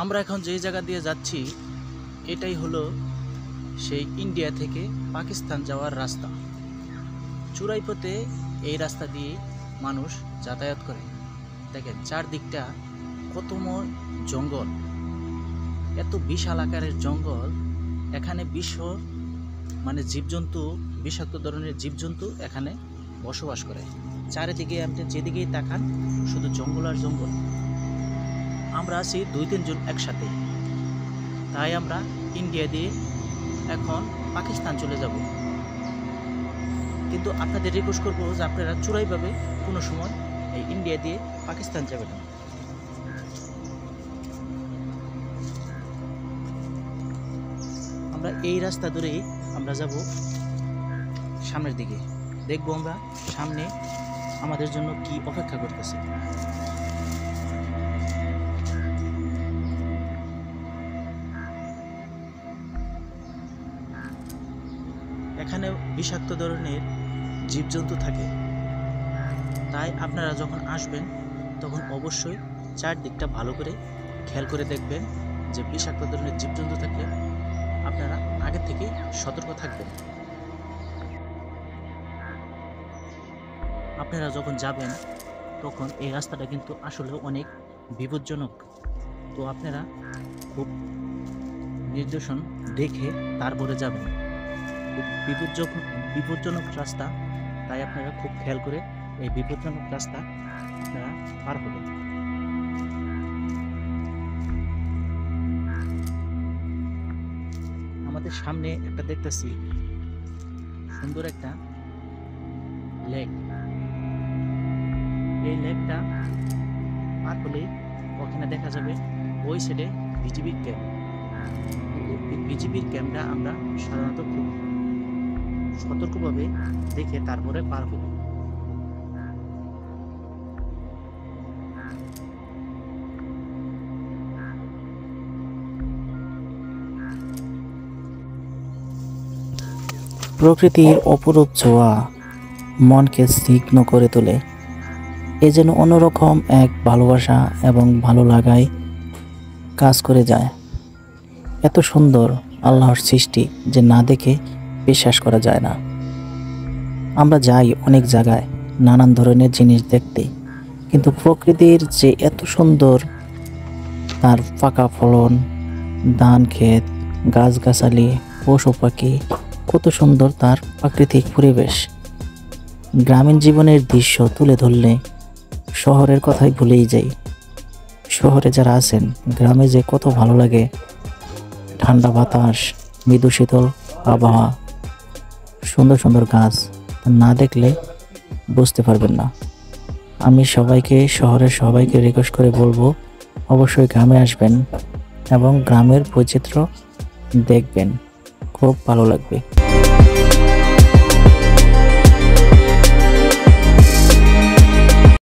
আমরা এখন যে জায়গা দিয়ে যাচ্ছি এটাই হলো সেই ইন্ডিয়া থেকে পাকিস্তান যাওয়ার রাস্তা। চুরাইপথে এই রাস্তা দিয়ে মানুষ যাতায়াত করে। দেখেন চারদিকটা কতময় জঙ্গল, এত বিশাল আকারের জঙ্গল। এখানে জীবজন্তু, বিষাক্ত ধরনের জীবজন্তু এখানে বসবাস করে। চারিদিকে আপনি যেদিকেই তাকান শুধু জঙ্গল আর জঙ্গল। আমরা আছি 2-3 জন একসাথে, তাই আমরা ইন্ডিয়া দিয়ে এখন পাকিস্তান চলে যাব। কিন্তু আপনাদের রিকোয়েস্ট করবো যে আপনারা চোরাইভাবে কোনো সময় এই ইন্ডিয়া দিয়ে পাকিস্তান যাবেন না। আমরা এই রাস্তা ধরেই আমরা যাব সামনের দিকে। দেখবো আমরা সামনে আমাদের জন্য কি অপেক্ষা করতেছে। এখানে বিষাক্ত ধরনের জীবজন্তু থাকে, তাই আপনারা যখন আসবেন তখন অবশ্যই চারদিকটা ভালো করে খেয়াল করে দেখবেন যে বিষাক্ত ধরনের জীবজন্তু থাকলে আপনারা আগে থেকে সতর্ক থাকবেন। আপনারা যখন যাবেন তখন এই রাস্তাটা কিন্তু আসলে অনেক বিপজ্জনক, তো আপনারা খুব নির্দেশন দেখে তারপরে যাবেন। খুব বিপজ্জনক রাস্তা, তাই আপনারা খুব খেয়াল করে এই বিপজ্জনক রাস্তা আপনারা পার হবেন। আমাদের সামনে একটা দেখতেছি সুন্দর একটা লেক। এই লেকটা পার হলে ওখানে দেখা যাবে ওই সাইডে বিজিবির ক্যাম্প। বিজিবির ক্যাম্পটা আমরা সাধারণত খুব সতর্কভাবে দেখে তারপরে পার হব। প্রকৃতির অপরূপ ছোঁয়া মনকে স্নিগ্ধ করে তোলে। এ যেন অন্যরকম এক ভালোবাসা এবং ভালো লাগায় কাজ করে যায়। এত সুন্দর আল্লাহর সৃষ্টি যে না দেখে বিশ্বাস করা যায় না। আমরা যাই অনেক জায়গায় নানান ধরনের জিনিস দেখতে, কিন্তু প্রকৃতির যে এত সুন্দর, তার পাকা ফলন, ধান ক্ষেত, গাছগাছালি, পশু পাখি, কত সুন্দর তার প্রাকৃতিক পরিবেশ। গ্রামীণ জীবনের দৃশ্য তুলে ধরলে শহরের কথাই ভুলেই যাই। শহরে যারা আছেন, গ্রামে যে কত ভালো লাগে, ঠান্ডা বাতাস, মৃদু শীতল আবহাওয়া, সুন্দর সুন্দর গাছ, না দেখলে বুঝতে পারবেন না। আমি শহরের সবাইকে রিকোয়েস্ট করে বলবো অবশ্যই গ্রামে আসবেন এবং গ্রামের বৈচিত্র্য দেখবেন, খুব ভালো লাগবে।